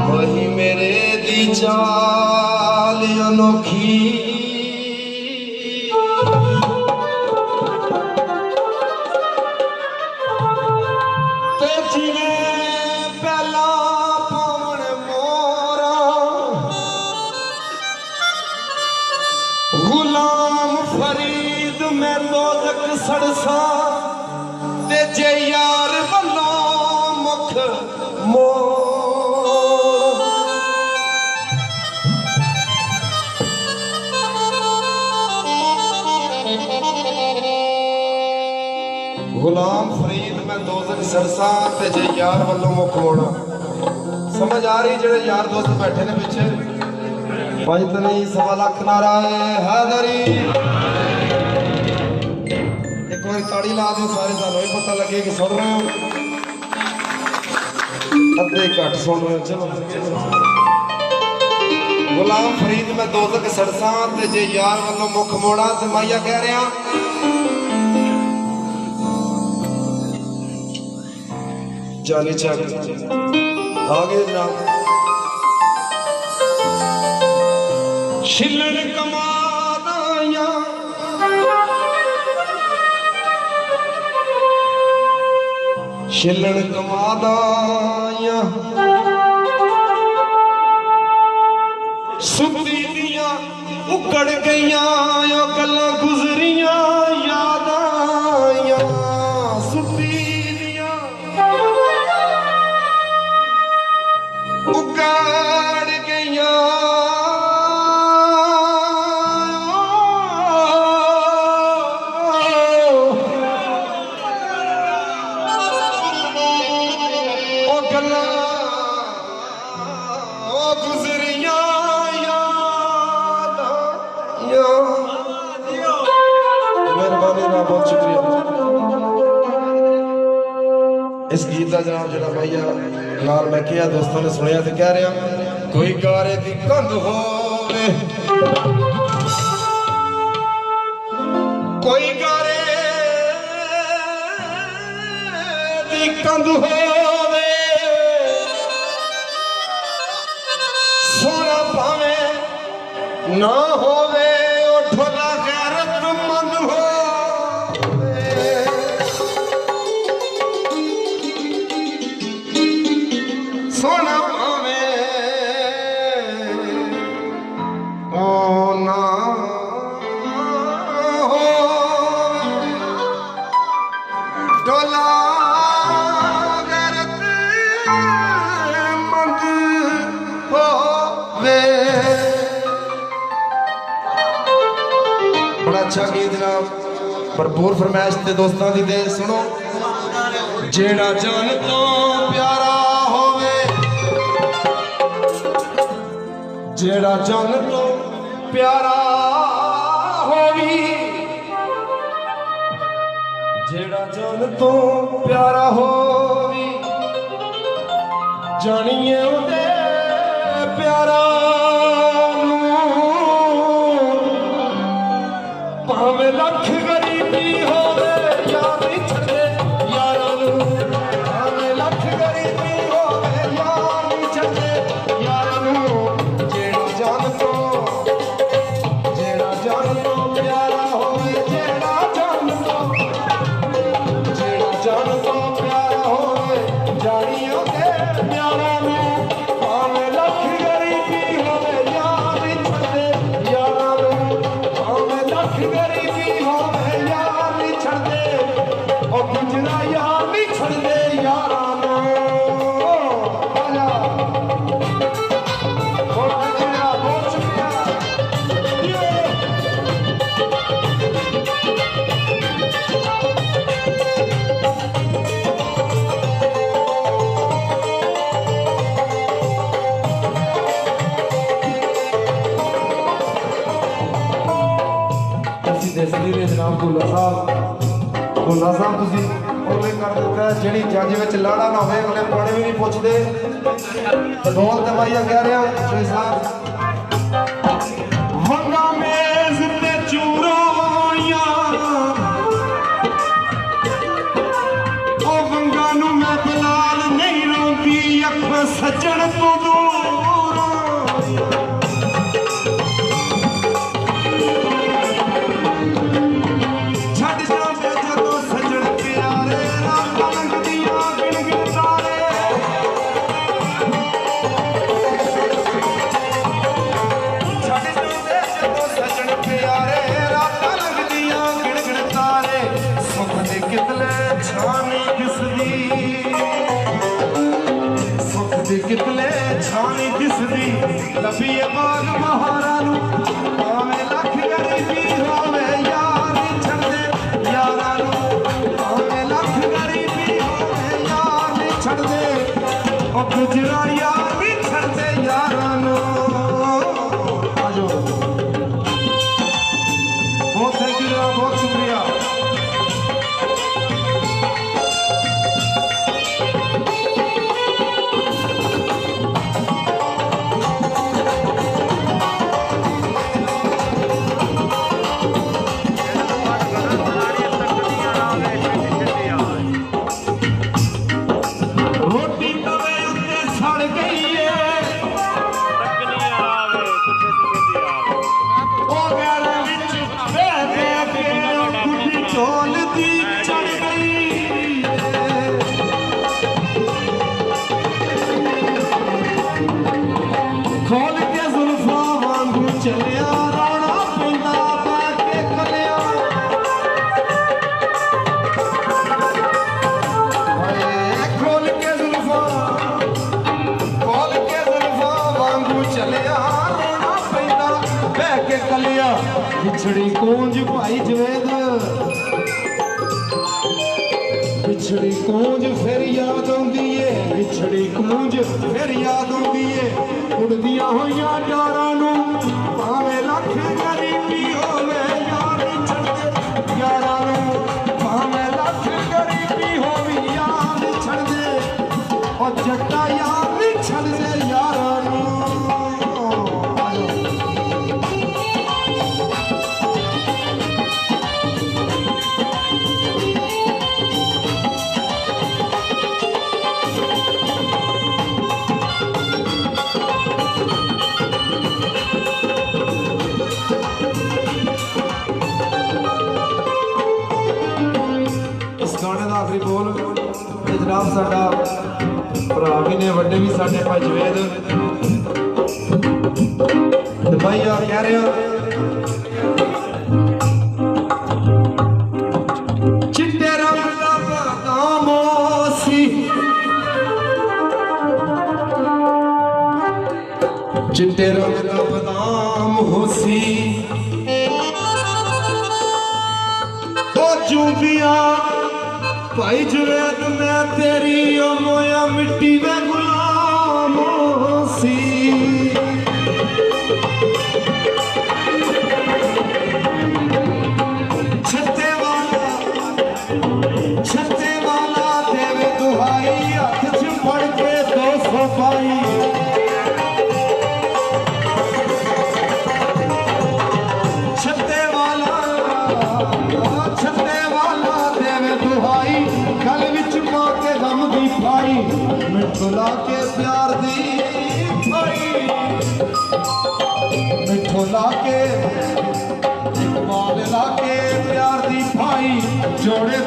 वही मेरे दी चाल अनोखी ते जिवें पहला पवन मोरा गुलाम फरीद में दोजक सड़सा ते जे यार वल्लों मुख मोर गुलाम फरीद मैं दोजक सरसा ते जे यार वल्लों मुख मोड़ा। समझ आ रही जेड़े यार दोस्त बैठे ने पीछे पंजतनी 1.25 लाख नारा हैदरी। एक बार ताड़ी ला दो सारे सानू भी पता लगे कि सुन रहे हो अद्धे घट सुन रहे हो। चलो गुलाम फरीद मैं दोजक सरसा ते जे यार वल्लों मुख मोड़ा ते माइया कह रहा जानी चक आगे जनाब। छिल्लण कमादाया छिल्लण कमादाया सुती दियां उकड़ गईयां ओ गल्लां गुजरियां याद आईयां सुती उगाड़ गईयां ओ गल्लां ओ गुजरियां याद आईयां। मेहरबानी ना बहुत शुक्रिया। इस गीत का जनाब जरा भैया नाल मैं किया दोस्तों ने सुनिया तो कह रहा कोई गारे दी कंध होवे कोई गारे दी कंध होवे सोना पावे ना होवे ओ ढोला गैरतमंद हो सोना पावे ओ ना हो ढोला गैरतमंद होवे। बड़ा अच्छा गीत जनाब भरपूर फरमाइश ते दोस्तां दी दे सुनो। जेड़ा जान तो प्यारा जेड़ा जान तो प्यारा होवी जेड़ा जान तो प्यारा होवी जानिए उदे प्यारा भावे लख गरीबी होवे यार नहीं छड़े यारां नूं भावे लख गरीबी होवे यार नहीं छड़े यारां नूं। भुल्ला साहब तुसी ओले कर दिता जिहड़ी जंज विच लाड़ा ना होवे अगले पानी भी नहीं पुछदे बोल ते भाई कह रहा श्री साहब वंगा मेज ते चूरोइयां ओ वंगा नूं मैं बुला तो दूर छड़ जावे जदों सजन प्यारे रात लंघदियां गिण गिण तारे छड़ जावे जदों सजन प्यारे रात लंघदियां गिण गिण तारे सुख दे कितले छानी दिसदी कितले छानी दिसदी लभीए बाग बहारा नू भावें लख गरीबी होवे यार नहीं छड़दे यारां नू भावें लख गरीबी होवे यार नहीं छड़दे ओ गुजरा यार नहीं छड़दे यारां नू आजो बहुत थैंक यू बहुत शुक्रिया खोल के जुल्फा वांगू चलिया रोना पैंदा बैके कलिया खोल के जुल्फा वांगू चलिया रोना पैंदा बैके कलिया बिछड़ी कूंज भाई जवेद बिछड़ी कूंज फिर याद आउंदी है बिछड़ी कूंज फिर याद आउंदी है उड़दियां होइयां डारां नू भावें लख गरीबी होवे यार नहीं छड़दे यारां नू भावें लख गरीबी होवी यार नहीं छड़दे ओ जट्टा यार नहीं छड़दे यारां नू आखिरी बोल जनाब साडा भरा भी ने वड्डे भी साडे भाई जवेद भाई आ कह रहे हो चिट्टे रंग दा बदाम सी चिट्टे रंग दा बदाम होसी ओ चूंदियां भाई जवेद मैं तेरी ओ मोया मिट्टी में गुलाम सी छत्ते वाला देवे दुहाई हाथ च फड़ के 200 पाई छत्ते वाला देवे दुहाई गल विच पा के गम दी पाई मिठो ला के प्यार दी पाई मिठो ला के माल ला के प्यार दी पाई जोड़े